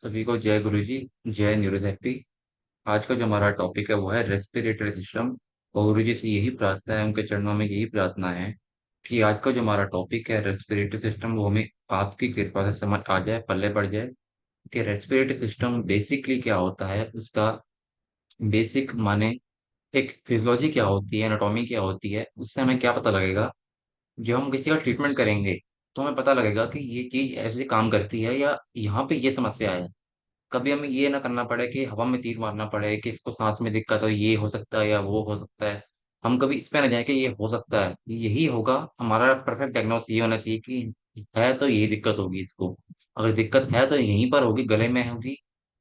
सभी को जय गुरु जी। जय न्यूरोथेरेपी। आज का जो हमारा टॉपिक है वो है रेस्पिरेटरी सिस्टम। और गुरु जी से यही प्रार्थना है, उनके चरणों में यही प्रार्थना है कि आज का जो हमारा टॉपिक है रेस्पिरेटरी सिस्टम वो हमें आपकी कृपा से समझ आ जाए, पल्ले पड़ जाए कि रेस्पिरेटरी सिस्टम बेसिकली क्या होता है, उसका बेसिक माने एक फिजियोलॉजी क्या होती है, एनाटॉमी क्या होती है, उससे हमें क्या पता लगेगा। जब हम किसी का ट्रीटमेंट करेंगे तो हमें पता लगेगा कि ये चीज ऐसे काम करती है या यहाँ पे ये समस्या है। कभी हमें ये ना करना पड़े कि हवा में तीर मारना पड़े कि इसको सांस में दिक्कत हो, ये हो सकता है या वो हो सकता है। हम कभी इस पे ना जाए कि ये हो सकता है, यही होगा हमारा परफेक्ट डायग्नोस। ये होना चाहिए कि है तो यही दिक्कत होगी इसको। अगर दिक्कत है तो यहीं पर होगी, गले में होगी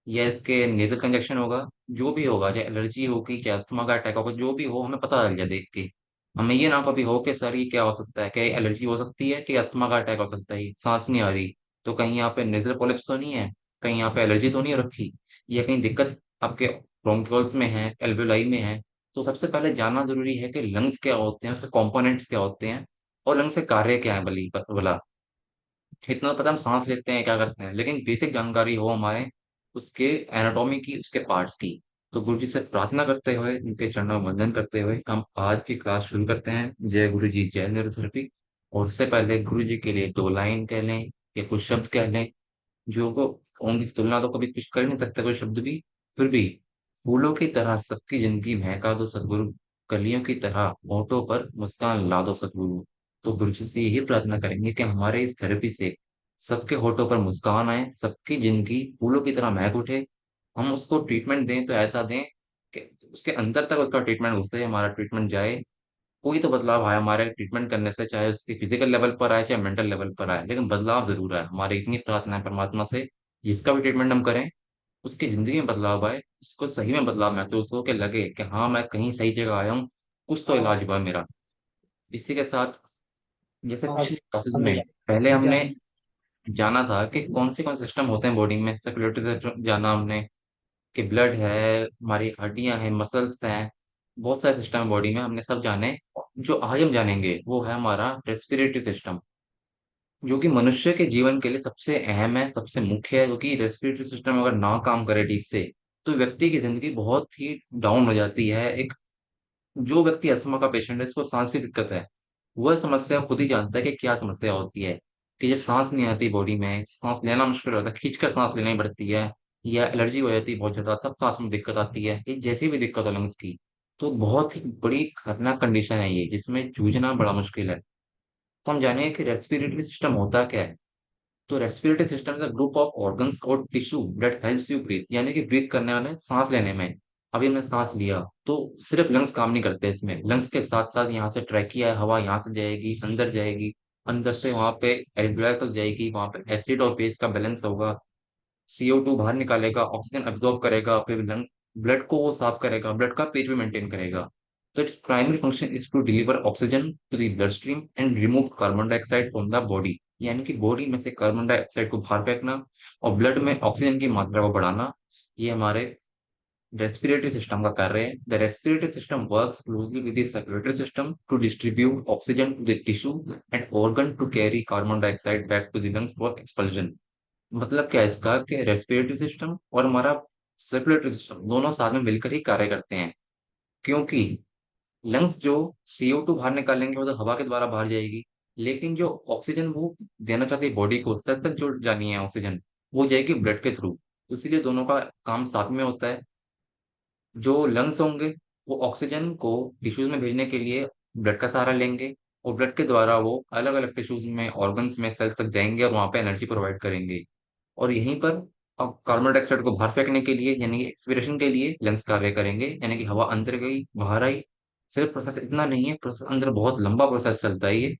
या इसके नेजल कंजेक्शन होगा। जो भी होगा, चाहे एलर्जी होगी, चाहे अस्थमा का अटैक होगा, जो भी हो हमें पता लग जाए देख के। हमें ये ना कभी हो कि सर ये क्या हो सकता है, क्या एलर्जी हो सकती है कि अस्थमा का अटैक हो सकता है, सांस नहीं आ रही तो कहीं यहाँ पे नेजल पोलिप्स तो नहीं है, कहीं यहाँ पे एलर्जी तो नहीं हो रखी, या कहीं दिक्कत आपके ब्रोंकियोल्स में है, एल्वेलाई में है। तो सबसे पहले जानना जरूरी है कि लंग्स क्या होते हैं, उसके कंपोनेंट्स क्या होते हैं और लंग्स के कार्य क्या है। बली बोला इतना तो पता हम सांस लेते हैं क्या करते हैं, लेकिन बेसिक जानकारी हो हमारे उसके एनाटॉमी की, उसके पार्ट्स की। तो गुरु जी से प्रार्थना करते हुए, उनके चरणों में वंदन करते हुए हम आज की क्लास शुरू करते हैं। जय गुरु जी, जय न्यूरोथेरेपी। और उससे पहले गुरु जी के लिए दो लाइन कह लें या कुछ शब्द कह लें। जो को उनकी तुलना तो कभी कुछ कर नहीं सकता कोई शब्द भी। फिर भी फूलों की तरह सबकी जिंदगी महका दो सदगुरु, कलियों की तरह होठों पर मुस्कान ला दो सदगुरु। तो गुरु जी से यही प्रार्थना करेंगे कि हमारे इस थेरेपी से सबके होठों पर मुस्कान आए, सबकी जिंदगी फूलों की तरह महक उठे। हम उसको ट्रीटमेंट दें तो ऐसा दें कि उसके अंदर तक उसका ट्रीटमेंट घुसे, हमारा ट्रीटमेंट जाए। कोई तो बदलाव आए हमारे ट्रीटमेंट करने से, चाहे उसकी फिजिकल लेवल पर आए चाहे मेंटल लेवल पर आए, लेकिन बदलाव जरूर आए। हमारी इतनी प्रार्थना है परमात्मा से, जिसका भी ट्रीटमेंट हम करें उसकी जिंदगी में बदलाव आए, उसको सही में बदलाव महसूस हो, कि लगे कि हाँ मैं कहीं सही जगह आया हूँ, कुछ तो इलाज हुआ मेरा। इसी के साथ जैसे पिछले क्लासेस में पहले हमने जाना था कि कौन से सिस्टम होते हैं बॉडी में, सर्कुलेटरी सिस्टम जाना हमने, कि ब्लड है, हमारी हड्डियां हैं, मसल्स हैं, बहुत सारे सिस्टम है बॉडी में, हमने सब जाने। जो आज हम जानेंगे वो है हमारा रेस्पिरेटरी सिस्टम, जो कि मनुष्य के जीवन के लिए सबसे अहम है, सबसे मुख्य है। क्योंकि रेस्पिरेटरी सिस्टम अगर ना काम करे ठीक से तो व्यक्ति की जिंदगी बहुत ही डाउन हो जाती है। एक जो व्यक्ति अस्थमा का पेशेंट है, इसको सांस की दिक्कत है, वह समस्या खुद ही जानता है कि क्या समस्या होती है। कि जब सांस नहीं आती बॉडी में, सांस लेना मुश्किल होता है, खींचकर सांस लेनी पड़ती है, या एलर्जी हो जाती है बहुत ज्यादा, सब सांस में दिक्कत आती है, ये जैसी भी दिक्कत हो लंग्स की, तो बहुत ही बड़ी खतरनाक कंडीशन है ये, जिसमें जूझना बड़ा मुश्किल है। तो हम जानेंगे कि रेस्पिरेटरी सिस्टम होता क्या है। तो respiratory system is a group of organs और tissue that helps you breathe, यानी कि ब्रीथ करने वाले, सांस लेने में। अभी हमने सांस लिया तो सिर्फ लंग्स काम नहीं करते इसमें, लंग्स के साथ साथ यहाँ से ट्रैकिया है, हवा यहाँ से जाएगी अंदर जाएगी, अंदर से वहां पे एल्वियोलाई तक जाएगी, वहां पे एसिड और बेस का बैलेंस होगा। CO2 बाहर निकालेगा, ऑक्सीजन एब्जॉर्ब करेगा, फिर लंग ब्लड को वो साफ करेगा, ब्लड का पीएच भी मेंटेन करेगा। तो it's primary function is to deliver oxygen to the blood stream and remove carbon dioxide from the body, यानी कि बॉडी में से कार्बन डाइऑक्साइड को बाहर फेंकना और ब्लड में ऑक्सीजन की मात्रा को बढ़ाना। ये हमारे रेस्पिरेटरी सिस्टम का कार्य है। The respiratory system works closely with the circulatory system to distribute oxygen to the tissue and organ to carry carbon dioxide back to the lungs for expulsion. मतलब क्या है इसका, कि रेस्पिरेटरी सिस्टम और हमारा सर्कुलेटरी सिस्टम दोनों साथ में मिलकर ही कार्य करते हैं। क्योंकि लंग्स जो CO2 बाहर निकालेंगे वो तो हवा के द्वारा बाहर जाएगी, लेकिन जो ऑक्सीजन वो देना चाहती है बॉडी को, सर तक जो जानी है ऑक्सीजन, वो जाएगी ब्लड के थ्रू। इसीलिए दोनों का काम साथ में होता है। जो लंग्स होंगे वो ऑक्सीजन को टिश्यूज में भेजने के लिए ब्लड का सहारा लेंगे, और ब्लड के द्वारा वो अलग अलग टिश्यूज में, ऑर्गन्स में, सेल्स तक जाएंगे और वहां पे एनर्जी प्रोवाइड करेंगे। और यहीं पर अब कार्बन डाइऑक्साइड को बाहर फेंकने के लिए, यानी कि एक्सपिरेशन के लिए लंग्स कार्य करेंगे, यानी कि हवा अंदर गई बाहर आई। सिर्फ प्रोसेस इतना नहीं है, प्रोसेस अंदर बहुत लंबा प्रोसेस चलता है ये।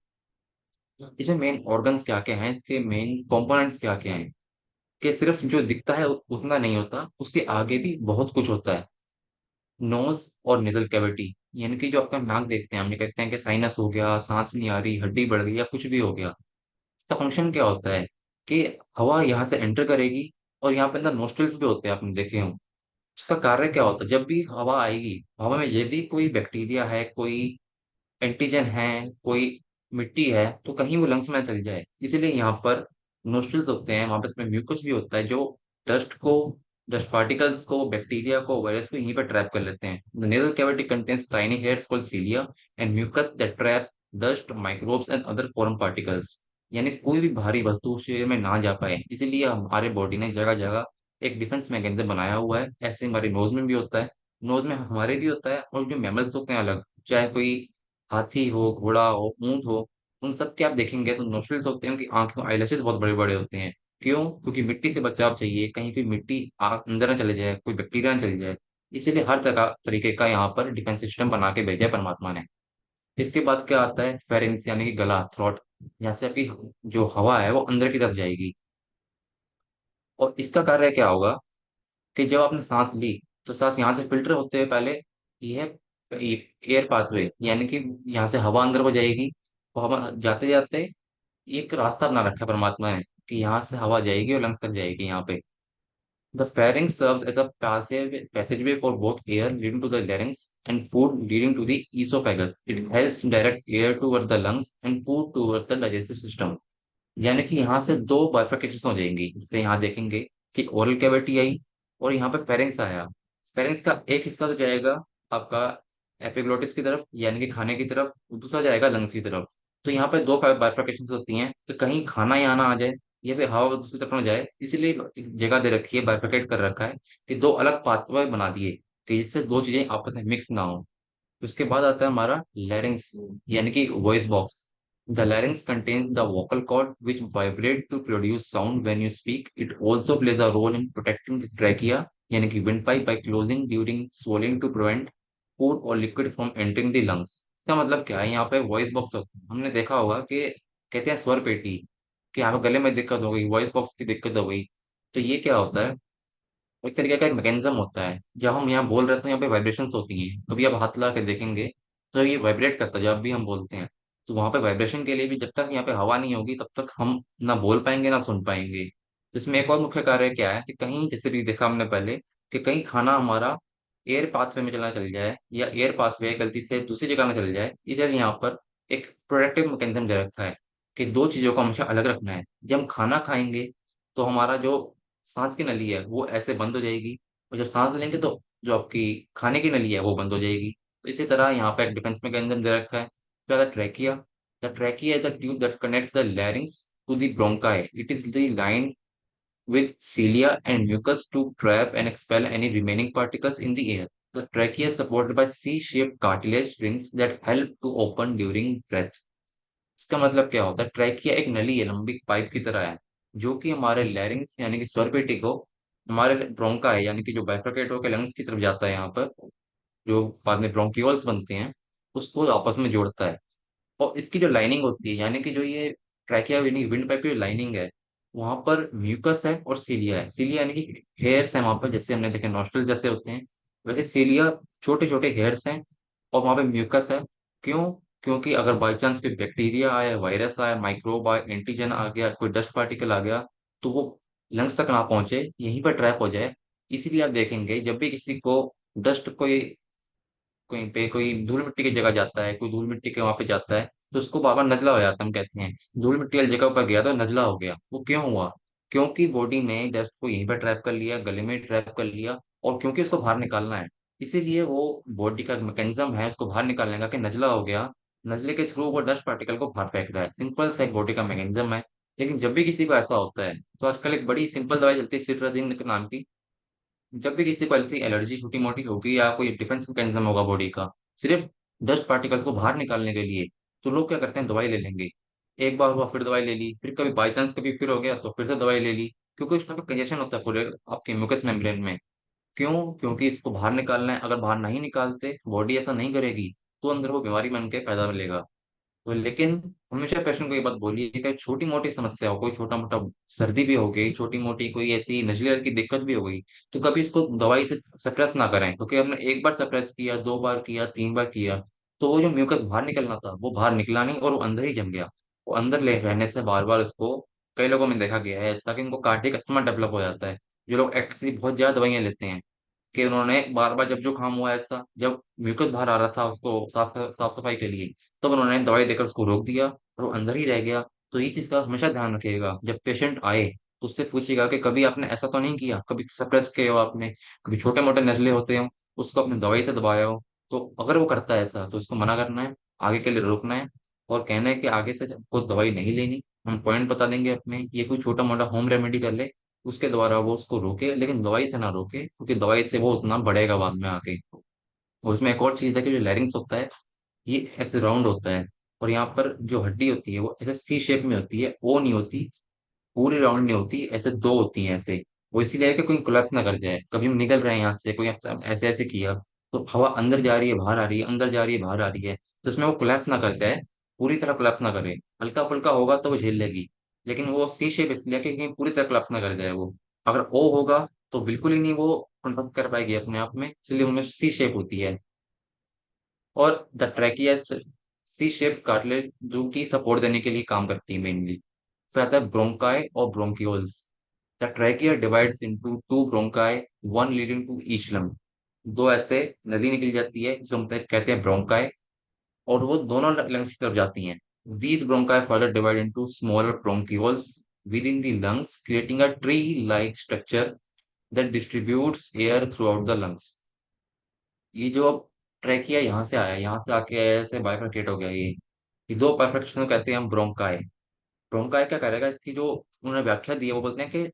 इसमें मेन ऑर्गन्स क्या क्या हैं, इसके मेन कंपोनेंट्स क्या क्या हैं, कि सिर्फ जो दिखता है उतना नहीं होता, उसके आगे भी बहुत कुछ होता है। नोज और नेजल कैविटी, यानी कि जो आपका नाक देखते हैं, हम ये कहते हैं कि साइनस हो गया, सांस नहीं आ रही, हड्डी बढ़ गई या कुछ भी हो गया। इसका फंक्शन क्या होता है कि हवा यहाँ से एंटर करेगी, और यहाँ पे अंदर नोस्ट्रिल्स भी होते हैं, आपने देखे हो। इसका कार्य क्या होता है, जब भी हवा आएगी, हवा में यदि कोई बैक्टीरिया है, कोई एंटीजन है, कोई मिट्टी है, तो कहीं वो लंग्स में चल जाए। इसीलिए यहाँ पर नोस्ट्रिल्स होते हैं, वहां पर इसमें म्यूकस भी होता है, जो डस्ट को डस्ट पार्टिकल्स को, बैक्टीरिया को, वायरस को यहीं पर ट्रैप कर लेते हैं। The nasal cavity contains tiny hairs called cilia and mucus that trap dust, microbes and other foreign particles. यानी कोई भी भारी वस्तु उस शरीर में ना जा पाए, इसलिए हमारे बॉडी ने जगह जगह एक डिफेंस मैकेनिज्म बनाया हुआ है। ऐसे हमारे नोज में भी होता है, नोज में हमारे भी होता है, और जो मैमल्स होते हैं अलग, चाहे कोई हाथी हो, घोड़ा हो, ऊंट हो, उन सब के आप देखेंगे तो नोस्ट्रिल्स होते हैं, उनकी आंखों, आईलैशेस बहुत बड़े बड़े होते हैं। क्यों? क्योंकि मिट्टी से बचाव चाहिए, कहीं कोई मिट्टी अंदर ना चले जाए, कोई बैक्टीरिया ना चले जाए। इसीलिए हर तरह तरीके का यहाँ पर डिफेंस सिस्टम बना के भेजा है परमात्मा ने। इसके बाद क्या आता है? फेरिंग्स यानी कि गला, थ्रोट। यहाँ से आपकी जो हवा है वो अंदर की तरफ जाएगी। और इसका कार्य क्या होगा कि जब आपने सांस ली, तो सांस यहाँ से फिल्टर होते हुए पहले यह एयर पासवे, यानी कि यहाँ से हवा अंदर को जाएगी। और हवा जाते जाते एक रास्ता बना रखा है परमात्मा ने कि यहाँ से हवा जाएगी और लंग्स तक जाएगी यहाँ पे। The pharynx serves as a passageway for both air leading to the larynx and food leading to the esophagus. It helps direct air towards the lungs and food towards the digestive system. यानी कि यहाँ से दो bifurcation हो जाएंगी। जैसे यहाँ देखेंगे कि ओरल कैविटी आई और यहाँ पे फेरेंक्स आया। फेरेंक्स का एक हिस्सा तो जाएगा आपका एपिग्लोटिस की तरफ, यानी कि खाने की तरफ, दूसरा जाएगा लंग्स की तरफ। तो यहाँ पे दो बाइफरकेशन होती हैं, तो कहीं खाना यहाँ ना आ जाए या फिर हवा दूसरी तरफ ना जाए, इसलिए एक जगह दे रखी है, बाइफरकेट कर रखा है कि दो अलग पाथवे बना दिए कि जिससे दो चीजें आपस में मिक्स ना हो। उसके बाद आता है हमारा लैरिंग्स, यानी कि voice box. The larynx contains the vocal cord which vibrate to produce sound when you speak. It also plays a role in protecting the trachea, यानी कि windpipe by closing during swallowing to prevent food or liquid from entering the lungs। इसका मतलब क्या है? यहाँ पे voice box हमने देखा होगा कि कहते हैं स्वर पेटी, कि यहाँ पे गले में दिक्कत हो गई, वॉइस बॉक्स की दिक्कत हो गई। तो ये क्या होता है? एक तरीके का एक मैकेनिज्म होता है, जब हम यहाँ बोल रहे हैं तो यहाँ पे वाइब्रेशंस होती हैं। कभी आप हाथ ला के देखेंगे तो ये वाइब्रेट करता है जब भी हम बोलते हैं। तो वहां पे वाइब्रेशन के लिए भी जब तक यहाँ पे हवा नहीं होगी तब तक हम ना बोल पाएंगे ना सुन पाएंगे। तो इसमें एक और मुख्य कार्य क्या है कि कहीं, जैसे भी देखा हमने पहले, कि कहीं खाना हमारा एयर पाथवे में चला चल जाए या एयर पाथवे गलती से दूसरी जगह में चल जाए, इधर यहाँ पर एक प्रोटेक्टिव मैकेनिज्म दे रखा है कि दो चीजों को हमेशा अलग रखना है। जब हम खाना खाएंगे तो हमारा जो सांस की नली है वो ऐसे बंद हो जाएगी, और जब सांस लेंगे तो जो आपकी खाने की नली है वो बंद हो जाएगी। तो इसी तरह यहाँ पे एक डिफेंस मैकेनिज्म दे रखा है। फिर trachea. The trachea is a tube that connects the larynx to the bronchi. It is the line with cilia and mucus to trap and expel any remaining particles in the air. The trachea is supported by C-shaped cartilage rings that help to open during breath. इसका मतलब क्या होता है? Trachea एक नली है, लंबी pipe की तरह है, जो कि हमारे लैरिंग्स यानी कि स्वर पेटी को, हमारे ब्रोंका है यानी कि जो बाइफरकेट होकर लंग्स की तरफ जाता है, यहाँ पर जो बाद में ब्रोंक्यूल्स बनते हैं, उसको आपस में जोड़ता है। और इसकी जो लाइनिंग होती है, यानी कि जो ये ट्रैकिया यानी विंड पाइप की जो लाइनिंग है, वहां पर म्यूकस है और सीलिया है। सीलिया यानी कि हेयर्स है वहां पर, जैसे हमने देखे नॉस्ट्रल जैसे होते हैं, वैसे सीलिया छोटे छोटे हेयर्स हैं। और वहां पे म्यूकस है। क्यों? क्योंकि अगर बाई चांस कोई बैक्टीरिया आया, वायरस आया, माइक्रोब आया, एंटीजन आ गया, कोई डस्ट पार्टिकल आ गया, तो वो लंग्स तक ना पहुंचे, यहीं पर ट्रैप हो जाए। इसीलिए आप देखेंगे जब भी किसी को डस्ट, कोई कहीं पे कोई धूल मिट्टी की जगह जाता है, कोई धूल मिट्टी के वहां पे जाता है, तो उसको बार बार नजला हो जाता है। हम कहते हैं धूल मिट्टी वाली जगह पर गया तो नजला हो गया। वो क्यों हुआ? क्योंकि बॉडी ने डस्ट को यहीं पर ट्रैप कर लिया, गले में ट्रैप कर लिया, और क्योंकि उसको बाहर निकालना है, इसीलिए वो बॉडी का मैकेनिज्म है उसको बाहर निकालने का कि नजला हो गया, नजले के थ्रू वो डस्ट पार्टिकल को बाहर फेंक रहा है। सिंपल सा एक बॉडी का मैकेनिज्म है। लेकिन जब भी किसी को ऐसा होता है, तो आजकल एक बड़ी सिंपल दवाई चलती है सिट्राजिन नाम की। जब भी किसी को ऐसी एलर्जी छोटी मोटी होगी या कोई डिफेंस मैकेनिज्म होगा बॉडी का, सिर्फ डस्ट पार्टिकल्स को बाहर निकालने के लिए, तो लोग क्या करते हैं? दवाई ले लेंगे। एक बार हुआ फिर दवाई ले ली, फिर कभी बाई चांस कभी फिर हो गया तो फिर से दवाई ले ली, क्योंकि उसमें कंजेशन होता है पूरे आपके म्यूकस मेम्ब्रेन में। क्यों? क्योंकि इसको बाहर निकालना है। अगर बाहर नहीं निकालते, बॉडी ऐसा नहीं करेगी, तो अंदर वो बीमारी बन के पैदा लेगा। तो लेकिन हमेशा पेशेंट को ये बात बोलिए कि छोटी मोटी समस्या हो, कोई छोटा मोटा सर्दी भी हो गई, छोटी मोटी कोई ऐसी नजले की दिक्कत भी हो गई, तो कभी इसको दवाई से सप्रेस ना करें। क्योंकि हमने एक बार सप्रेस किया, दो बार किया, तीन बार किया, तो वो जो म्यूकस बाहर निकलना था वो बाहर निकला नहीं, और वो अंदर ही जम गया। वो अंदर ले रहने से बार बार उसको, कई लोगों में देखा गया है ऐसा कि उनको कार्डियक अस्थमा डेवलप हो जाता है। जो लोग एक्चुअली बहुत ज्यादा दवाइयां लेते हैं, कि उन्होंने बार बार जब जुकाम हुआ ऐसा, जब म्यूकस बाहर आ रहा था उसको साफ साफ सफाई के लिए, तब उन्होंने दवाई देकर उसको रोक दिया और वो अंदर ही रह गया। तो ये चीज का हमेशा ध्यान रखिएगा जब पेशेंट आए, तो उससे पूछेगा कि कभी आपने ऐसा तो नहीं किया, कभी सप्रेस किए हो आपने, कभी छोटे मोटे नजले होते हो उसको अपने दवाई से दबाया हो। तो अगर वो करता है ऐसा तो उसको मना करना है, आगे के लिए रोकना है, और कहना है कि आगे से आपको दवाई नहीं लेनी। हम पॉइंट बता देंगे अपने, ये कोई छोटा मोटा होम रेमेडी कर ले, उसके द्वारा वो उसको रोके, लेकिन दवाई से ना रोके, क्योंकि दवाई से वो उतना बढ़ेगा बाद में आके। और उसमें एक और चीज है कि जो लैरिंग्स होता है ये ऐसे राउंड होता है, और यहाँ पर जो हड्डी होती है वो ऐसे सी शेप में होती है, ओ नहीं होती, पूरी राउंड नहीं होती, ऐसे दो होती हैं ऐसे। वो इसीलिए है कि कोई कोलैप्स ना कर जाए, कभी हम निकल रहे हैं यहाँ से, कोई ऐसे ऐसे किया तो हवा अंदर जा रही है बाहर आ रही है, अंदर जा रही है बाहर आ रही है, तो उसमें वो कोलैप्स ना कर जाए, पूरी तरह कोलैप्स ना करे। हल्का फुल्का होगा तो वो झेल लेगी, लेकिन वो सी शेप इसलिए कि कहीं पूरी तरह कोलैप्स ना कर जाए वो। अगर ओ होगा तो बिल्कुल ही नहीं वो कंट्रोल कर पाएगी अपने आप में, इसलिए उनमें सी शेप होती है। और the trachea C shape cartilage जो कि सपोर्ट देने के लिए काम करती है मेनली। फिर आता है ब्रोंकाई और bronchioles. The trachea divides into two bronchi, one leading to each lung. दो ऐसे नदी निकल जाती है जो हम कहते हैं ब्रोंकाई, और वो दोनों लंग्स की तरफ जाती हैं। These bronchi further divide into smaller bronchioles within the lungs, creating a tree-like structure that distributes air throughout the lungs. ये जो अब ट्रैकिया यहाँ से आया, यहाँ से आके ऐसे बाइफरकेट हो गया ये दो बाइफरकेशन कहते हैं हम ब्रोंकाई। ब्रोंकाई क्या करेगा, इसकी जो उन्होंने व्याख्या दी है वो बोलते हैं कि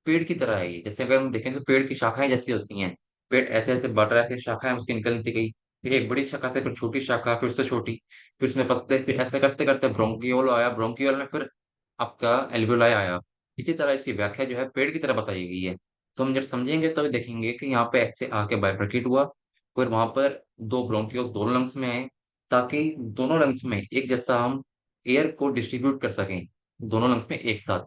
पेड़ की तरह है ये। जैसे अगर हम देखें तो पेड़ की शाखाएं जैसी होती हैं, पेड़ ऐसे ऐसे बढ़ रहा है, फिर शाखाएं उसकी निकलती गई, फिर एक बड़ी शाखा से फिर छोटी शाखा, फिर उससे छोटी, फिर उसमें पत्ते, फिर ऐसे करते करते ब्रोंकियोल आया, ब्रोंकियोल में फिर आपका एल्वेोलाई आया। इसी तरह इसकी व्याख्या जो है पेड़ की तरह बताई गई है। तो हम जब समझेंगे तो देखेंगे कि यहाँ पे ऐसे आके बाइफरकेट हुआ, फिर वहां पर दो ब्रोंकियोल्स दोनों लंग्स में आए, ताकि दोनों लंग्स में एक जैसा हम एयर को डिस्ट्रीब्यूट कर सकें, दोनों लंग्स में एक साथ।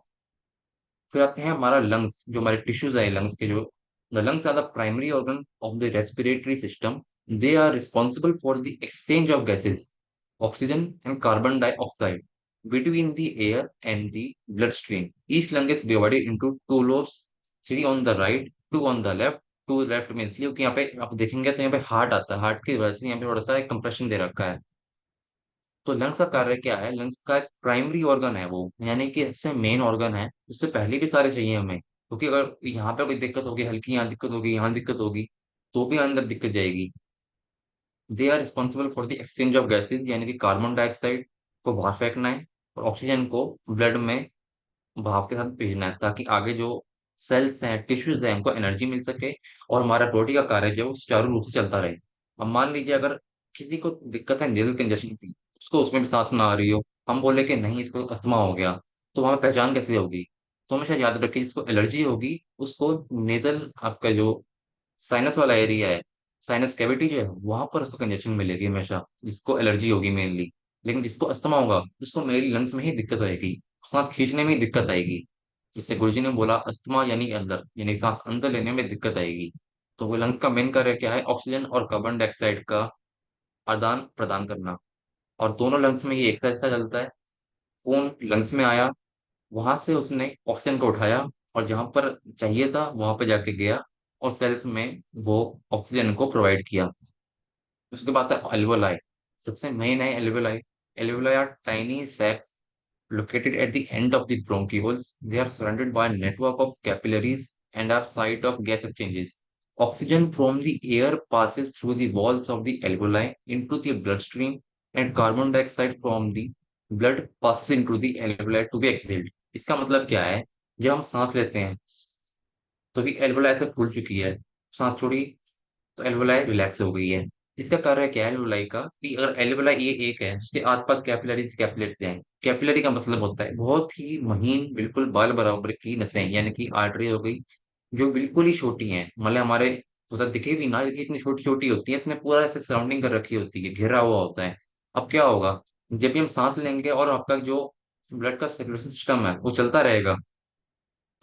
फिर आते हैं हमारा लंग्स, जो हमारे टिश्यूज है लंग्स के जो, the lungs are the primary organ of the respiratory system. They are responsible for the exchange of gases, oxygen and carbon dioxide between the air and the bloodstream. Each lung is divided into two lobes, three on the right, two on the left. Two left में इसलिए क्योंकि यहाँ पे आप देखेंगे तो यहाँ पे हार्ट आता है, हार्ट की वजह से यहाँ पे थोड़ा सा कंप्रेशन दे रखा है। तो लंग्स का कार्य क्या है, लंग्स का एक प्राइमरी ऑर्गन है वो, यानी कि सबसे मेन ऑर्गन है, उससे पहले भी सारे चाहिए हमें, क्योंकि अगर यहाँ पे कोई दिक्कत होगी, हल्की यहाँ दिक्कत होगी, यहाँ दिक्कत होगी, तो भी अंदर दिक्कत जाएगी। They are responsible for the exchange of gases, यानी कि कार्बन डाइऑक्साइड को बाहर फेंकना है और ऑक्सीजन को ब्लड में भाप के साथ भेजना है, ताकि आगे जो सेल्स हैं, टिश्यूज हैं, उनको एनर्जी मिल सके, और हमारा बॉडी का कार्य जो है वो सुचारू रूप से चलता रहे। अब मान लीजिए अगर किसी को दिक्कत है नेजल कंजेशन की, उसको उसमें भी सांस ना आ रही हो, हम बोले कि नहीं इसको अस्थमा हो गया, तो वहां पहचान कैसे होगी? तो हमेशा याद रखिए जिसको एलर्जी होगी उसको नेजल, आपका जो साइनस वाला एरिया है, साइनस कैविटी जो है वहां पर उसको कंजेशन मिलेगी हमेशा, जिसको एलर्जी होगी मेनली। लेकिन जिसको अस्थमा होगा उसको मेनली लंग्स में ही दिक्कत आएगी, सांस खींचने में ही दिक्कत आएगी। जैसे गुरुजी ने बोला अस्थमा यानी अंदर, यानी सांस अंदर लेने में दिक्कत आएगी। तो वो लंग का मेन कार्य क्या है, ऑक्सीजन और कार्बन डाइऑक्साइड का आदान प्रदान करना। और दोनों लंग्स में ये एक साथ ऐसा चलता है। खून लंग्स में आया, वहां से उसने ऑक्सीजन को उठाया, और जहां पर चाहिए था वहां पर जाके गया, और सेल्स में वो ऑक्सीजन को प्रोवाइड किया। उसके बाद है एल्वोलाई। सबसे मेन है alveoli. Alveoli are tiny sacs located at the end of the bronchioles. They are surrounded by a network of capillaries and are site of gas exchanges. Oxygen from the air passes through the walls of the alveoli into the bloodstream, and carbon dioxide from the blood passes into the alveoli to be exhaled. इसका मतलब क्या है, जब हम सांस लेते हैं तो भी एल्वोलाई ऐसे फूल चुकी है, सांस छोड़ी तो एल्वोलाई रिलैक्स हो गई है। इसका कार्य क्या है एल्वोलाई का, कि अगर एल्वोलाई ये एक है, उसके आसपास कैपिलरीज कैपिलेट्स हैं। कैपिलरी का मतलब होता है बहुत ही महीन, बिल्कुल बाल बराबर की नसें, यानी कि आर्टरी हो गई, जो बिल्कुल ही छोटी हैं, मतलब हमारे उधर दिखे भी ना, लेकिन इतनी छोटी छोटी होती है, इसने पूरा ऐसे सराउंडिंग कर रखी होती है, घेरा हुआ होता है। अब क्या होगा, जब भी हम सांस लेंगे और आपका जो ब्लड का सर्कुलेशन सिस्टम है वो चलता रहेगा,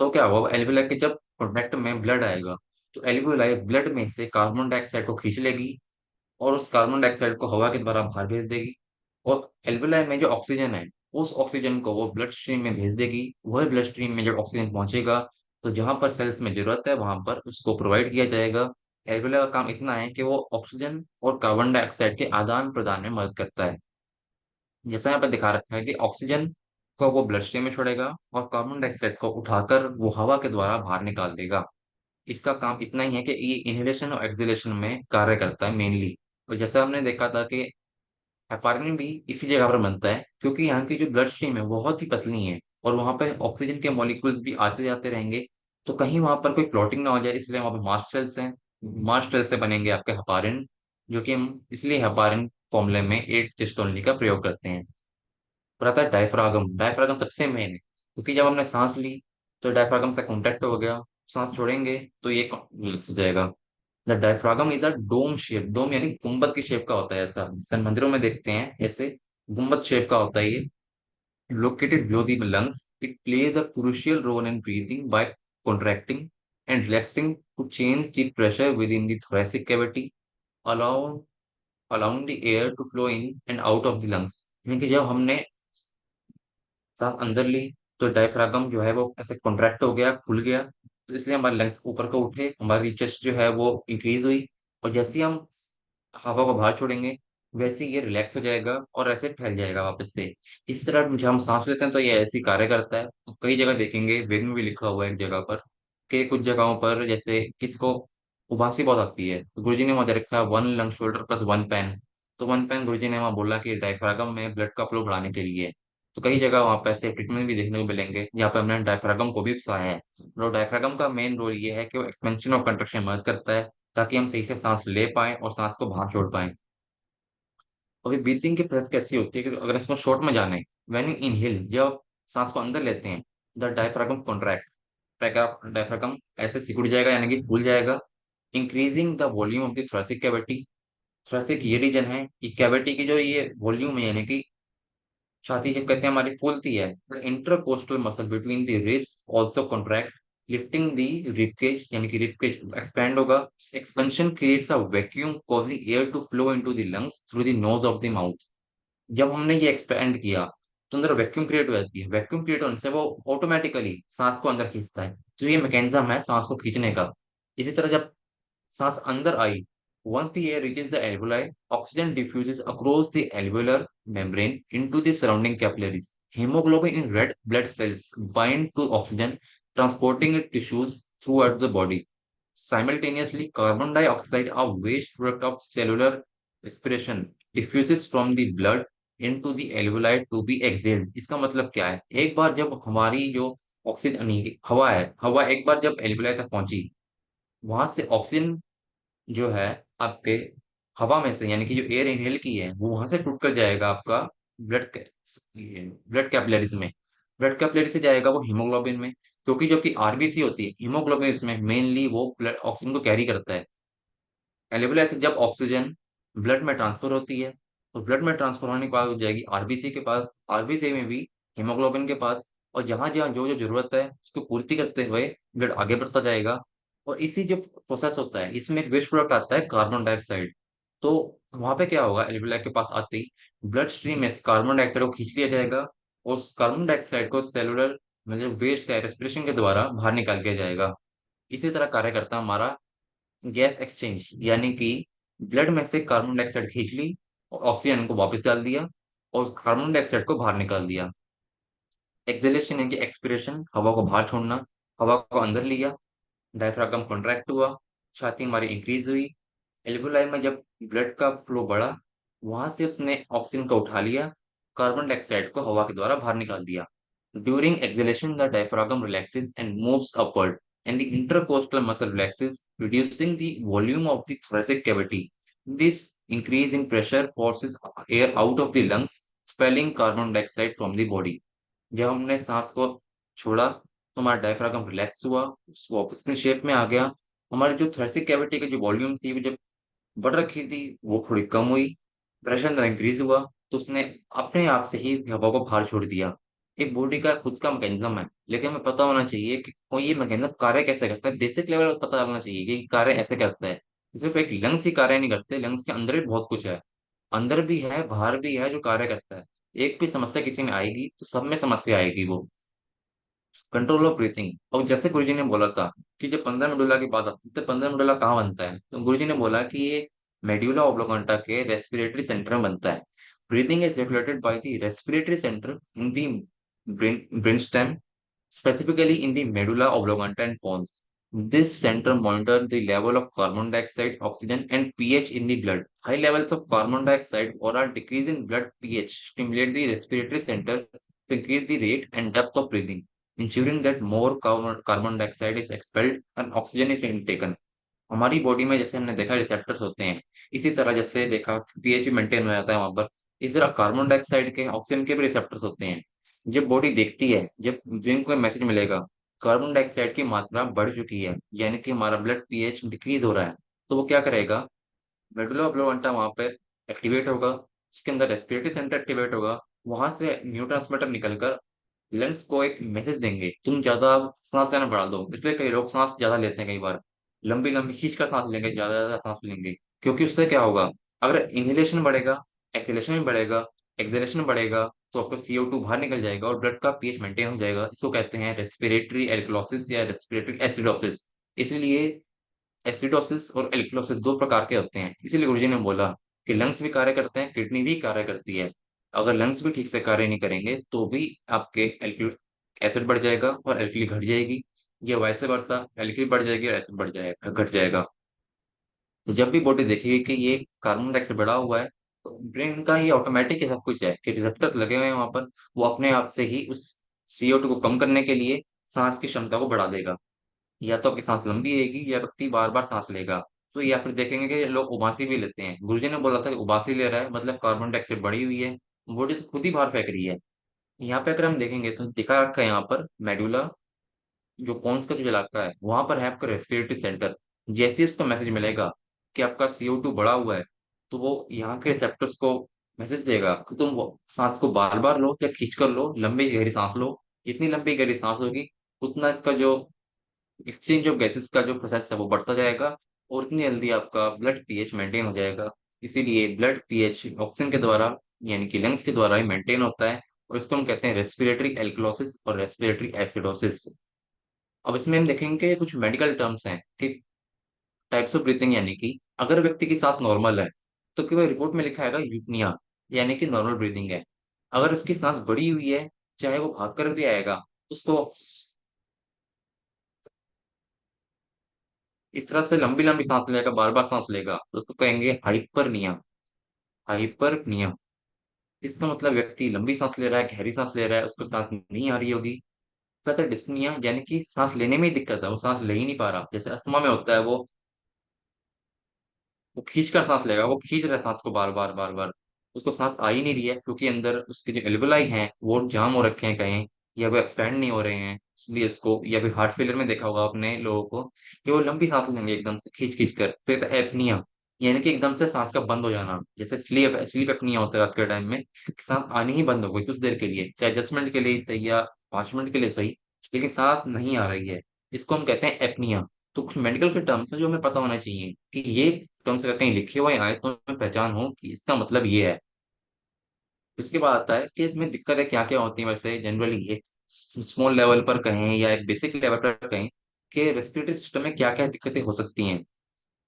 तो क्या होगा, एल्वुलाई के जब प्रोडक्ट में ब्लड आएगा, तो एल्वुलाई ब्लड में से कार्बन डाइऑक्साइड को खींच लेगी, और उस कार्बन डाइऑक्साइड को हवा के द्वारा बाहर भेज देगी। और एल्वुलाई में जो ऑक्सीजन है, उस ऑक्सीजन को वो ब्लड स्ट्रीम में भेज देगी। वह ब्लड स्ट्रीम में जब ऑक्सीजन पहुंचेगा, तो जहां पर सेल्स में जरूरत है वहां पर उसको प्रोवाइड किया जाएगा। एल्वुलाई का काम इतना है कि वो ऑक्सीजन और कार्बन डाइऑक्साइड के आदान प्रदान में मदद करता है। जैसा यहाँ पर दिखा रखा है कि ऑक्सीजन को वो ब्लड स्ट्रीम में छोड़ेगा और कार्बन डाइऑक्साइड को उठाकर वो हवा के द्वारा बाहर निकाल देगा। इसका काम इतना ही है कि ये इनहेलेशन और एक्सहेलेशन में कार्य करता है मेनली। और जैसा हमने देखा था कि हेपारिन भी इसी जगह पर बनता है, क्योंकि यहाँ की जो ब्लड स्ट्रीम है बहुत ही पतली है और वहां पे ऑक्सीजन के मॉलिक्यूल्स भी आते जाते रहेंगे। तो कहीं वहां पर कोई क्लॉटिंग ना हो जाए, इसलिए वहां पर मास्ट सेल्स हैं। मास्ट सेल से बनेंगे आपके हेपारिन, जो कि हम इसलिए हेपारिन फॉर्मूले में 8 ओनली का प्रयोग करते हैं। और आता है डायफ्रागम। डायफ्रागम सबसे मेन है, क्योंकि जब हमने सांस ली तो डायफ्रागम से कॉन्टेक्ट हो गया, सांस छोड़ेंगे तो ये रिलैक्स हो जाएगा। The diaphragm is a dome shape. Dome यानी गुम्बद की शेप का होता है, ऐसा जिसे मंदिरों में देखते हैं ऐसे गुम्बद शेप का होता है ये। Located below the lungs, it plays a crucial role in breathing by contracting and relaxing to change the pressure within the thoracic cavity, allow allowing the air to flow in and out of the lungs। यानी कि जब हमने सांस अंदर ली तो diaphragm जो है वो ऐसे कॉन्ट्रैक्ट हो गया, खुल गया, तो इसलिए हमारे लंग्स ऊपर को उठे, हमारी चेस्ट जो है वो इंक्रीज हुई। और जैसे ही हम हवा को बाहर छोड़ेंगे वैसे ही ये रिलैक्स हो जाएगा और ऐसे फैल जाएगा वापस से। इस तरह जब हम सांस लेते हैं तो ये ऐसी कार्य करता है। तो कई जगह देखेंगे, वेद में भी लिखा हुआ है एक जगह पर कि कुछ जगहों पर जैसे किसी को उबासी बहुत आती है तो गुरुजी ने वहां दे रखा है 1 लंग शोल्डर प्लस 1 पेन। तो 1 पेन गुरुजी ने वहां बोला कि डायफ्रागम में ब्लड का फ्लो बढ़ाने के लिए है। तो कई जगह वहां पर ऐसे ट्रीटमेंट भी देखने को मिलेंगे जहाँ पे हमने डायफ्रागम को भी उकसाया है। और डायफ्रागम का मेन रोल ये है कि वो एक्सपेंशन और कंट्रक्शन मदद करता है, ताकि हम सही से सांस ले पाएं और सांस को बाहर छोड़ पाएं। अभी ब्रीथिंग की प्रोसेस कैसी होती है कि अगर इसको शॉर्ट में जाने, व्हेन यू इनहेल, जब सांस को अंदर लेते हैं, द डायफ्रागम कॉन्ट्रैक्ट, डायफ्रागम ऐसे सिकुड़ जाएगा यानी कि फूल जाएगा, increasing the volume of the thoracic cavity. Thoracic ये रीजन है कि कैविटी की जो ये वॉल्यूम है, यानी कि छाती जब कहते हैं हमारी फूलती है, the intercostal muscle between the ribs also contract, lifting the rib cage, यानी कि रिब केज एक्सपेंड होगा। Expansion creates a vacuum causing air to flow into the lungs through the nose of the mouth. जब हमने ये expand किया तो अंदर vacuum create हो जाती है। वैक्यूम क्रिएट होने से वो ऑटोमेटिकली सांस को अंदर खींचता है। तो ये मैकेनिज्म है सांस को खींचने का। इसी तरह जब सांस अंदर आई, once the air reaches the alveoli, oxygen diffuses across the alveolar membrane into the surrounding capillaries. Hemoglobin in red blood cells bind to oxygen, transporting it tissues throughout the body. Simultaneously, carbon dioxide, a waste product of cellular respiration, diffuses from the blood into the alveoli to be exhaled। इसका मतलब क्या है? एक बार जब हमारी जो oxygen नहीं हवा है, हवा एक बार जब एल्वुलाई तक पहुंची, वहां से ऑक्सीजन जो है आपके हवा में से, यानी कि जो एयर इनहेल की है वो वहां से टूट कर जाएगा आपका ब्लड ब्लड कैपिलरीज में। ब्लड कैपिलरी से जाएगा वो हीमोग्लोबिन में, क्योंकि जो कि आरबीसी होती है, हीमोग्लोबिन इसमें मेनली वो ब्लड ऑक्सीजन को कैरी करता है। एल्वेोलर से जब ऑक्सीजन ब्लड में ट्रांसफर होती है तो ब्लड में ट्रांसफर होने के बाद हो जाएगी आरबीसी के पास, आरबीसी में भी हीमोग्लोबिन के पास। और जहां जहां जो जो जरूरत है उसको पूर्ति करते हुए ब्लड आगे बढ़ता जाएगा। और इसी जो प्रोसेस होता है इसमें एक वेस्ट प्रोडक्ट आता है कार्बन डाइऑक्साइड। तो वहां पे क्या होगा, एल्वेोलर के पास आते ही ब्लड स्ट्रीम में से कार्बन डाइऑक्साइड को खींच लिया जाएगा और उस कार्बन डाइऑक्साइड को सेलुलर मतलब वेस्ट है रेस्पिरेशन के द्वारा बाहर निकाल दिया जाएगा। इसी तरह कार्य करता है हमारा गैस एक्सचेंज, यानी कि ब्लड में से कार्बन डाइऑक्साइड खींच ली और ऑक्सीजन को वापस डाल दिया और उस कार्बन डाइऑक्साइड को बाहर निकाल दिया। एक्सहेलेशन यानी कि एक्सपिरेशन, हवा को बाहर छोड़ना, हवा को अंदर लिया, डायफ्रागम कॉन्ट्रैक्ट हुआ, छाती हमारी इंक्रीज हुई, एल्वुलाई में जब ब्लड का फ्लो बढ़ा, वहां से उसने ऑक्सीजन को उठा लिया, कार्बन डाइऑक्साइड को हवा के द्वारा बाहर निकाल दिया। During exhalation the diaphragm relaxes and moves upward and the intercostal muscle relaxes, reducing the volume of the thoracic cavity. This increase in pressure forces air out of the lungs, expelling carbon dioxide from the body। जब हमने सांस को छोड़ा तो हमारा diaphragm relax हुआ, वो वापस अपने शेप में आ गया। हमारी जो थोरेसिक कैविटी की जो वॉल्यूम थी वो जब बढ़ रखी थी वो थोड़ी कम हुई, प्रेशर अंदर इंक्रीज हुआ, तो उसने अपने आप से ही हवा को बाहर छोड़ दिया। एक बॉडी का खुद का मैकेनिज्म है, लेकिन हमें पता होना चाहिए कि कोई ये मैकेनिज्म कार्य कैसे करता है। बेसिक लेवल पर पता होना चाहिए कि कार्य ऐसे करता है। सिर्फ एक लंग्स ही कार्य नहीं करते, लंग्स के अंदर भी बहुत कुछ है, अंदर भी है बाहर भी है जो कार्य करता है। एक भी समस्या किसी में आएगी तो सब में समस्या आएगी वो। कंट्रोल ऑफ ब्रीथिंग, और जैसे गुरुजी ने बोला था कि जब 15 मेडुला की बात आती है तो 15 मेडुला कहाँ बनता है, तो गुरुजी ने बोला कि ये मेड्यूला ऑब्लोंगेटा के रेस्पिरेटरी सेंटर में बनता है। Breathing is regulated by the respiratory centre in the brainstem, specifically in the medulla oblongata and pons. This center monitors the level of carbon dioxide, oxygen, and pH in the blood. High levels of carbon dioxide or a decrease in blood pH stimulate the respiratory center to increase the rate and depth of breathing, ensuring that more carbon dioxide is expelled and oxygen is intaken. हमारी body में जैसे हमने देखा receptors होते हैं, इसी तरह जैसे देखा पीएच भी मेंटेन हो जाता है वहां पर, इस तरह कार्बन डाइऑक्साइड के ऑक्सीजन के भी रिसेप्टर्स होते हैं। जब बॉडी देखती है, जब ब्रेन को मैसेज मिलेगा कार्बन डाइऑक्साइड की मात्रा बढ़ चुकी है, यानी कि हमारा ब्लड पीएच डिक्रीज हो रहा है, तो वो क्या करेगा, मेडुला ऑब्लोंगेटा वहां पर एक्टिवेट होगा, उसके अंदर रेस्पिरेटरी सेंटर एक्टिवेट होगा, वहां से न्यूरोट्रांसमीटर निकलकर लंग्स को एक मैसेज देंगे, तुम ज्यादा सांस लेना बढ़ा दो। इसलिए कई लोग सांस ज्यादा लेते हैं, कई बार लंबी लंबी खींच कर सांस लेंगे, ज्यादा ज्यादा सांस लेंगे, क्योंकि उससे क्या होगा, अगर इनहेलेशन बढ़ेगा, एक्सेलेशन भी बढ़ेगा, एक्सेलेशन बढ़ेगा, तो आपका CO2 बाहर निकल जाएगा और ब्लड का पीएच मेंटेन हो जाएगा। इसको कहते हैं रेस्पिरेटरी एल्कलोसिस या रेस्पिरेटरी एसिडोसिस। इसलिए एसिडोसिस और एल्कलोसिस दो प्रकार के होते हैं, इसीलिए गुरुजी ने बोला कि लंग्स भी कार्य करते हैं, किडनी भी कार्य करती है। अगर लंग्स भी ठीक से कार्य नहीं करेंगे तो भी आपके एल्क्यू एसिड बढ़ जाएगा और एल्कली घट जाएगी, या वैसे वर्सा एल्कली बढ़ जाएगी और एसिड बढ़ जाएगा, घट जाएगा। तो जब भी बॉडी देखेगी कि ये कार्बन डाइऑक्साइड बढ़ा हुआ है, तो ब्रेन का ये ऑटोमेटिक ही सब कुछ है कि रिसेप्टर्स लगे हुए हैं वहां पर, वो अपने आप से ही उस CO2 को कम करने के लिए सांस की क्षमता को बढ़ा देगा। या तो आपकी सांस लंबी रहेगी या व्यक्ति बार बार सांस लेगा। तो या फिर देखेंगे कि लोग उबासी भी लेते हैं, गुरुजी ने बोला था कि उबासी ले रहा है मतलब कार्बन डाइऑक्साइड बढ़ी हुई है, बॉडी से खुद ही बाहर फेंक रही है। यहाँ पे अगर हम देखेंगे तो दिखा रखा है यहाँ पर मेडुला, जो पोन्स का जो इलाका है वहां पर है आपका रेस्पिरेटरी सेंटर। जैसे ही उसको मैसेज मिलेगा कि आपका CO2 बढ़ा हुआ है, तो वो यहाँ के रिसेप्टर्स को मैसेज देगा कि तुम वो सांस को बार बार लो या खींच कर लो, लंबी गहरी सांस लो। जितनी लंबी गहरी सांस होगी, उतना इसका जो एक्सचेंज ऑफ गैसेस का जो प्रोसेस है वो बढ़ता जाएगा, और इतनी जल्दी आपका ब्लड पीएच मेंटेन हो जाएगा। इसीलिए ब्लड पीएच ऑक्सीजन के द्वारा, यानी कि लंग्स के द्वारा ही मेंटेन होता है, और इसको हम कहते हैं रेस्पिरेटरी एल्कलोसिस और रेस्पिरेटरी एसिडोसिस। अब इसमें हम देखेंगे कुछ मेडिकल टर्म्स हैं कि टाइप्स ऑफ ब्रीथिंग, यानी कि अगर व्यक्ति की सांस नॉर्मल है तो केवल रिपोर्ट में लिखा आएगा यूपनिया, यानी कि नॉर्मल ब्रीदिंग है। अगर उसकी सांस बढ़ी हुई है, चाहे वो भाग कर भी आएगा, उसको इस तरह से लंबी लंबी सांस लेगा, बार बार सांस लेगा, तो उसको कहेंगे हाइपरनिया। हाइपरनिया, इसका मतलब व्यक्ति लंबी सांस ले रहा है, गहरी सांस ले रहा है, उसको सांस नहीं आ रही होगी। फिर आता है डिस्पनिया, यानी कि सांस लेने में ही दिक्कत है, वो सांस ले ही नहीं पा रहा, जैसे अस्थमा में होता है, वो खींच कर सांस लेगा, वो खींच रहा है सांस को बार बार बार बार, उसको सांस आ ही नहीं रही है, क्योंकि अंदर उसके जो एल्वुलाई हैं वो जाम हो रखे हैं कहीं, या वो एक्सपैंड नहीं हो रहे हैं, इसलिए उसको, या फिर हार्ट फेलियर में देखा होगा अपने लोगों को कि वो लंबी सांस लेंगे एकदम से खींच खींच कर। फिर एपनिया, यानी कि एकदम से सांस का बंद हो जाना, जैसे स्लीप स्लीप एपनिया होता है रात के टाइम में, कि सांस आनी ही बंद हो गई कुछ देर के लिए, चाहे 10 मिनट के लिए ही सही या 5 मिनट के लिए सही, लेकिन सांस नहीं आ रही है, इसको हम कहते हैं एपनिया। तो कुछ मेडिकल के टर्म्स हैं जो हमें पता होना चाहिए कि ये टर्म्स अगर कहीं लिखे हुए आए तो हमें पहचान हो कि इसका मतलब ये है। इसके बाद आता है कि इसमें दिक्कतें क्या क्या होती हैं, वैसे जनरली ये स्मॉल लेवल पर कहें या एक बेसिक लेवल पर कहें कि रेस्पिरेटरी सिस्टम में क्या क्या दिक्कतें हो सकती हैं।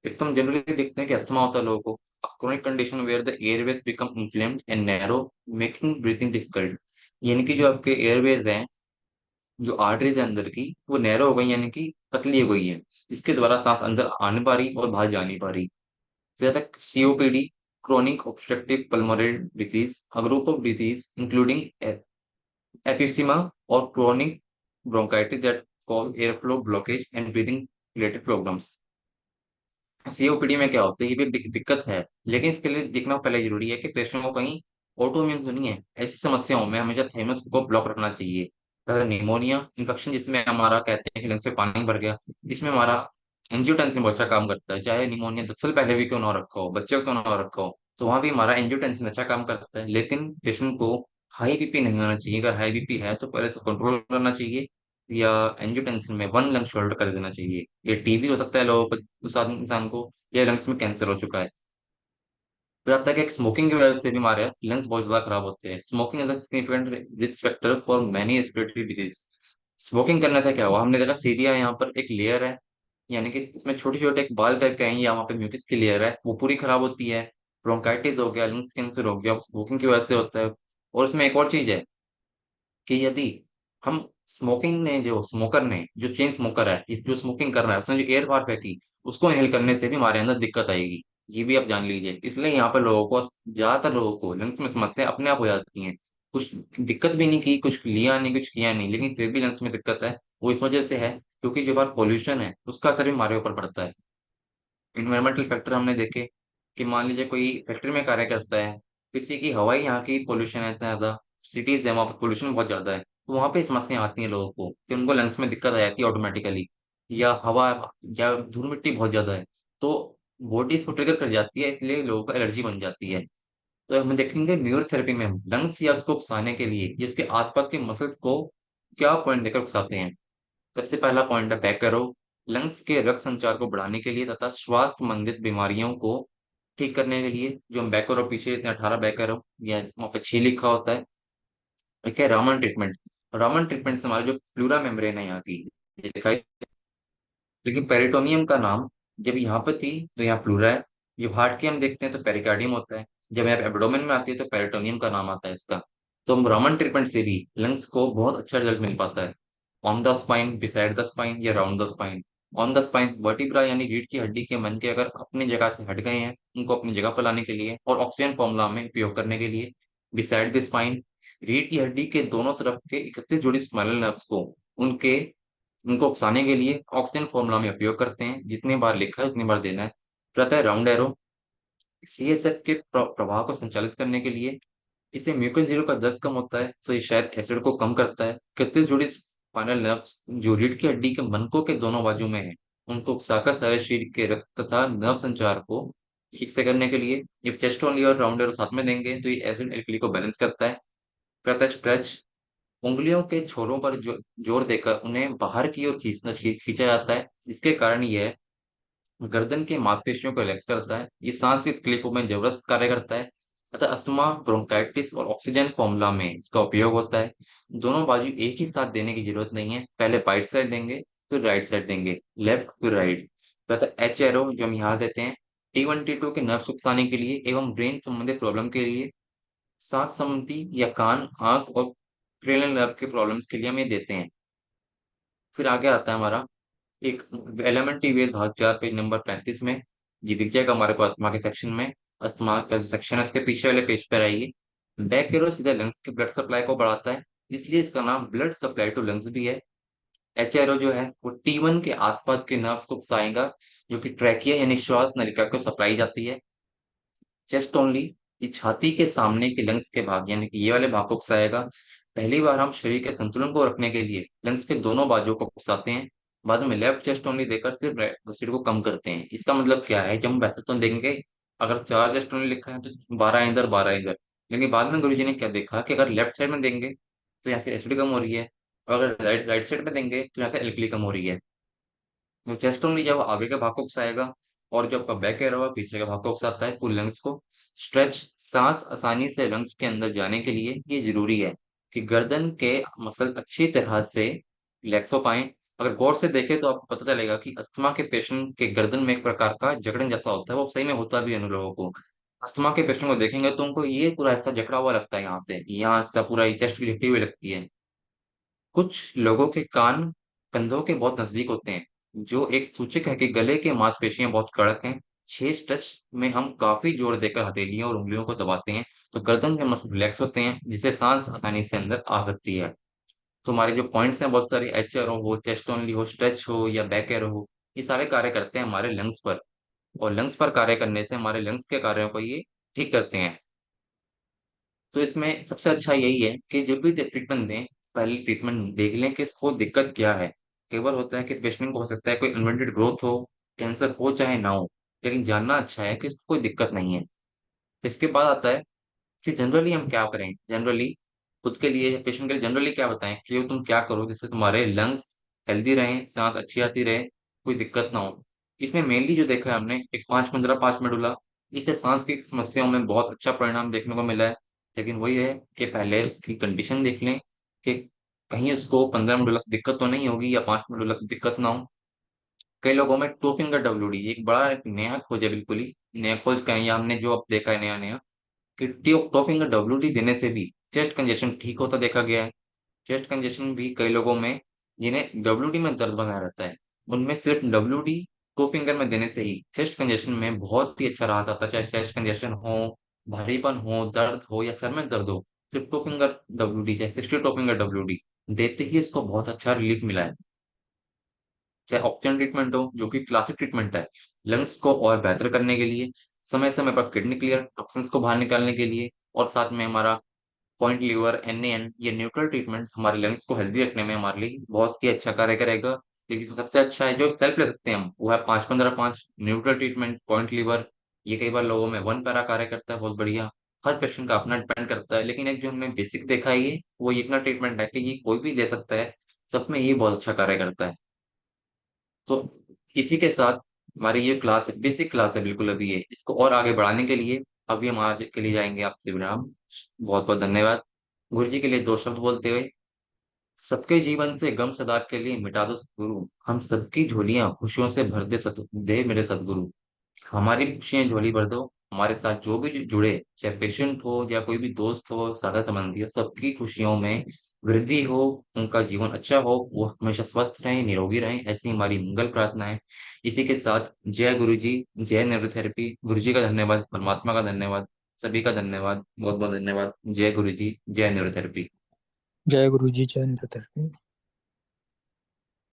एक तो हम जनरली देखते हैं कि अस्थमा होता है लोगों को, chronic condition where the airways become inflamed and narrow, making breathing difficult. यानी कि जो आपके एयरवेज हैं, जो आर्टरीज है अंदर की, वो नैरो हो गई, यानी कि पतली हो गई है, इसके द्वारा सांस अंदर आ नहीं पा रही और बाहर जा नहीं पा रही। फिर तक COPD, chronic obstructive pulmonary disease, a group of disease including emphysema or chronic bronchitis that cause airflow blockage and breathing related problems। COPD में क्या होता है, ये भी दिक्कत है, लेकिन इसके लिए देखना पहले जरूरी है कि पेशेंट को कहीं ऑटो इम्यून तो नहीं है। ऐसी समस्याओं में हमेशा थैमस को ब्लॉक रखना चाहिए। अगर निमोनिया इन्फेक्शन जिसमें हमारा कहते हैं कि लंग्स में पानी भर गया, इसमें हमारा एंजियोटेंसिन बहुत अच्छा काम करता है, चाहे निमोनिया 10 साल पहले भी क्यों ना हो रखा हो, बच्चे को क्यों ना हो रखा हो, तो वहां भी हमारा एंजियोटेंसिन अच्छा काम करता है। लेकिन पेशेंट को हाई बीपी नहीं होना चाहिए, अगर हाई बीपी है तो पहले इसको कंट्रोल करना चाहिए, या एंजियोटेंसिन में 1 लंग शोल्डर कर देना चाहिए। ये TB हो सकता है लोगों को, उस इंसान को, या लंग्स में कैंसर हो चुका है। फिर आता है कि स्मोकिंग की वजह से भी हमारे लंग्स बहुत ज्यादा खराब होते हैं। Smoking is significant risk factor for many respiratory disease. Smoking करने से क्या हुआ, हमने देखा सीरिया यहाँ पर एक लेयर है, यानी कि इसमें छोटे छोटे एक बाल टाइप का है, या वहाँ पे म्यूकस की लेयर है, वो पूरी खराब होती है। ब्रोंकाइटिस हो गया, लंग्स कैंसर हो गया, स्मोकिंग की वजह से होता है। और इसमें एक और चीज है कि यदि हम स्मोकर ने जो चेन स्मोकर है, इस जो स्मोकिंग कर रहा है, उसने जो एयर बार फेंकी, उसको इनहेल करने से भी हमारे अंदर दिक्कत आएगी। ये भी आप जान लीजिए। इसलिए यहाँ पर लोगों को, ज्यादातर लोगों को लंग्स में समस्या अपने आप हो जाती है। कुछ दिक्कत भी नहीं की, कुछ लिया नहीं, कुछ किया नहीं, लेकिन फिर भी लंग्स में दिक्कत है। वो इस वजह से है क्योंकि जो बात पोल्यूशन है उसका असर भी हमारे ऊपर पड़ता है। इन्वायरमेंटल फैक्टर हमने देखे कि मान लीजिए कोई फैक्ट्री में कार्य करता है, किसी की हवाई, यहाँ की पोल्यूशन है इतना ज्यादा, सिटीज है वहाँ पर पोल्यूशन बहुत ज्यादा है, तो वहाँ पे समस्या आती है लोगों को कि उनको लंग्स में दिक्कत आ जाती है ऑटोमेटिकली। या हवा, या धूल मिट्टी बहुत ज्यादा है, तो बॉडी इसको ट्रिगर कर जाती है, इसलिए लोगों को एलर्जी बन जाती है। तो हम देखेंगे न्यूरोथेरेपी में लंग्स या उसको उकसाने के लिए या उसके आसपास के मसल्स को क्या पॉइंट देकर उकसाते हैं। सबसे पहला पॉइंट है बैक एरो। लंग्स के रक्त संचार को बढ़ाने के लिए तथा श्वास संबंधित बीमारियों को ठीक करने के लिए, जो हम बैक एरो पीछे 18 बैक एरो या वहाँ पे 6 लिखा होता है। एक है रामन ट्रीटमेंट। रामन ट्रीटमेंट से हमारा जो प्लूरा मेम्ब्रेन है यहाँ की, ये दिखाई, लेकिन पेरिटोनियम का नाम, जब यहाँ पे थी तो यहाँ प्लूरा है। जब हार्ट की हम देखते हैं तो पेरिकार्डियम होता है। जब यहाँ एब्डोमेन में आती है तो पेरिटोनियम का नाम आता है इसका। तो हम रामन ट्रीटमेंट से भी लंग्स को बहुत अच्छा रिजल्ट मिल पाता है। On the spine, beside the spine या round the spine. On the spine vertebra यानी रीढ़ की हड्डी के मन के अगर अपनी जगह से हट गए हैं, उनको अपनी जगह पर लाने के लिए और ऑक्सीजन फॉर्मूला में उपयोग करने के लिए। बिसाइड द स्पाइन, रीढ़ की हड्डी के दोनों तरफ के 31 जोड़ी स्पाइनल नर्व्स को, उनके उनको उकसाने के लिए ऑक्सीजन फॉर्मूला में उपयोग करते हैं। जितनी बार लिखा है उतनी बार देना है। प्रतः राउंड एरो, सीएसएफ के प्रभाव को संचालित करने के लिए। इससे म्यूकस जीरो का दर्द कम होता है, तो ये शायद एसिड को कम करता है। 31 जोड़ी स्पाइनल नर्व्स जो रीढ़ की हड्डी के मनकों के दोनों बाजू में है, उनको उकसाकर सारे शरीर के रक्त तथा नर्व संचार को ठीक से करने के लिए। जब चेस्ट ओनली और राउंड एरो साथ में देंगे तो ये एसिड एल्कली को बैलेंस करता है। प्रतः स्ट्रेच, उंगलियों के छोरों पर जोर देकर उन्हें बाहर की ओर खींचा जाता है, जिसके कारण यह गर्दन के मांसपेशियों को रिलैक्स करता है। ये सांस की तकलीफों में जबरदस्त कार्य करता है। अतः अस्थमा, ब्रोंकाइटिस और ऑक्सीजन फॉर्मूला में इसका उपयोग होता है। दोनों बाजू एक ही साथ देने की जरूरत नहीं है, पहले बाइट साइड देंगे फिर राइट साइड देंगे, लेफ्ट फिर राइट। अतः एच एरो जो हम यहाँ देते हैं T1 T2 के नर्व सुखाने के लिए एवं ब्रेन संबंधित प्रॉब्लम के लिए। सांस संबंधी या कान, आंख और क्रेनियल नर्व के प्रॉब्लम्स के लिए हम ये देते हैं। फिर आगे आता है हमारा एक एलिमेंट्री वेद भाग 4 पेज नंबर 35 में। ये दिख जाएगा हमारे को अस्थमा के सेक्शन में। अस्थमा का जो सेक्शन है उसके पीछे वाले पेज पर आइए। बैक एरो सीधे लंग्स की ब्लड सप्लाई को बढ़ाता है, इसलिए इसका नाम ब्लड सप्लाई टू लंग्स भी है। एच एरो जो है वो T1 के आसपास के नर्व्स को उकसाएगा, जो कि ट्रैकिया यानी श्वास नलिका को सप्लाई जाती है। चेस्ट ओनली, ये छाती के सामने के लंग्स के भाग यानी कि ये वाले भाग को उकसाएगा। पहली बार हम शरीर के संतुलन को रखने के लिए लंग्स के दोनों बाजुओं को उकसाते हैं, बाद में लेफ्ट चेस्ट ओनली देकर सिर्फ राइट साइड को कम करते हैं। इसका मतलब क्या है, जब हम वैसे तो देंगे, अगर 4 चेस्ट ओनली लिखा है तो 12 इधर 12 इधर, लेकिन बाद में गुरुजी ने क्या देखा कि अगर लेफ्ट साइड में देंगे तो यहाँ से एसिड कम हो रही है, और अगर राइट राइट साइड में देंगे तो यहाँ से एल्कली कम हो रही है। तो चेस्ट ओनली जब आगे के भाग को उकसाएगा, और जब आपका बैक एयर होगा पीछे के भाग को उकसाता है, फुल लंग्स को। स्ट्रेच, सांस आसानी से लंग्स के अंदर जाने के लिए ये जरूरी है कि गर्दन के मसल अच्छी तरह से रिलैक्स हो पाए। अगर गौर से देखें तो आपको पता चलेगा कि अस्थमा के पेशेंट के गर्दन में एक प्रकार का जकड़न जैसा होता है, वो सही में होता भी है उन लोगों को। अस्थमा के पेशेंट को देखेंगे तो उनको ये पूरा ऐसा जकड़ा हुआ लगता है, यहाँ से पूरा चेस्ट भी झुकी हुई लगती है। कुछ लोगों के कान कंधों के बहुत नजदीक होते हैं, जो एक सूचक है कि गले के मांसपेशियां बहुत कड़क हैं। 6 स्ट्रेच में हम काफी जोर देकर हथेलियों और उंगलियों को दबाते हैं, तो गर्दन के मसल रिलैक्स होते हैं, जिससे सांस आसानी से अंदर आ सकती है। तो हमारे जो पॉइंट्स हैं बहुत सारे, एच एरो हो, चेस्ट ओनली हो, स्ट्रेच हो या बैक एरो हो, ये सारे कार्य करते हैं हमारे लंग्स पर। और लंग्स पर कार्य करने से हमारे लंग्स के कार्यों को ये ठीक करते हैं। तो इसमें सबसे अच्छा यही है कि जब भी ट्रीटमेंट दें, पहले ट्रीटमेंट देख लें कि इसको दिक्कत क्या है। कई बार होता है कि पेशेंट को हो सकता है कोई अनवांटेड ग्रोथ हो, कैंसर हो चाहे ना हो, लेकिन जानना अच्छा है कि इसको कोई दिक्कत नहीं है। इसके बाद आता है कि जनरली हम क्या करें। जनरली खुद के लिए, पेशेंट के लिए जनरली क्या बताएं कि तुम क्या करो जिससे तुम्हारे लंग्स हेल्दी रहें, सांस अच्छी आती रहे, कोई दिक्कत ना हो। इसमें मेनली जो देखा है हमने, एक 5-15 5 मेडुला, इससे सांस की समस्याओं में बहुत अच्छा परिणाम देखने को मिला है। लेकिन वही है कि पहले उसकी कंडीशन देख लें कि कहीं उसको 15 मेडुला से दिक्कत तो नहीं होगी या 5 मेडुला से दिक्कत ना हो। कई लोगों में टू फिंगर WD एक बड़ा एक नया खोज है, बिल्कुल ही नया खोज का है, या हमने जो अब देखा है नया नया, कि टॉपिंग WD देने से भी चेस्ट कंजेशन ठीक होता देखा गया है। चेस्ट कंजेशन भी कई लोगों में, जिन्हें डब्ल्यूडी में दर्द बना रहता है, उनमें सिर्फ डब्ल्यूडी टू फिंगर में देने से ही चेस्ट कंजेशन में बहुत ही अच्छा राहत आता है। चाहे चेस्ट कंजेशन हो, भारीपन हो, दर्द हो या सर में दर्द हो, सिर्फ टू फिंगर डब्ल्यूडी, चाहे 62 फिंगर डब्ल्यूडी देते ही इसको बहुत अच्छा रिलीफ मिला है। चाहे ऑप्शन ट्रीटमेंट हो जो कि क्लासिक ट्रीटमेंट है, लंग्स को और बेहतर करने के लिए, समय समय पर किडनी क्लियर टॉक्सिन्स को बाहर निकालने के लिए, और साथ में हमारा पॉइंट लीवर NaN, ये न्यूट्रल ट्रीटमेंट हमारे लंग्स को हेल्दी रखने में हमारे लिए बहुत ही अच्छा कार्य करेगा। लेकिन इसमें सबसे अच्छा है जो सेल्फ ले सकते हैं हम, वो है 5-15-5 न्यूट्रल ट्रीटमेंट पॉइंट लीवर। ये कई बार लोगों में वन पैरा कार्य करता है बहुत बढ़िया। हर पेशेंट का अपना डिपेंड करता है, लेकिन एक जो हमने बेसिक देखा है ये, वो ये इतना ट्रीटमेंट है कि ये कोई भी ले सकता है। सब में ये बहुत अच्छा कार्य करता है। तो इसी के साथ हमारी ये क्लास बेसिक क्लास है बिल्कुल अभी ये, इसको और आगे बढ़ाने के लिए अभी हम आज के लिए जाएंगे आपसे विराम। बहुत बहुत धन्यवाद। गुरु जी के लिए दो शब्द बोलते हुए, सबके जीवन से गम सदा के लिए मिटा दो सतगुरु, हम सबकी झोलियां खुशियों से भर दे दे मेरे सतगुरु। हमारी खुशियां झोली भर दो। हमारे साथ जो भी जुड़े, चाहे पेशेंट हो या कोई भी दोस्त हो, सादा संबंधी हो, सबकी खुशियों में वृद्धि हो, उनका जीवन अच्छा हो, वो हमेशा स्वस्थ रहें, निरोगी रहें, ऐसी हमारी मंगल प्रार्थना है। इसी के साथ जय गुरु जी, जय न्यूरोथेरेपी। गुरु जी का धन्यवाद, परमात्मा का धन्यवाद, सभी का धन्यवाद, बहुत बहुत धन्यवाद। जय गुरु जी, जय न्यूरोथेरेपी। जय गुरु जी, जय निरंतर।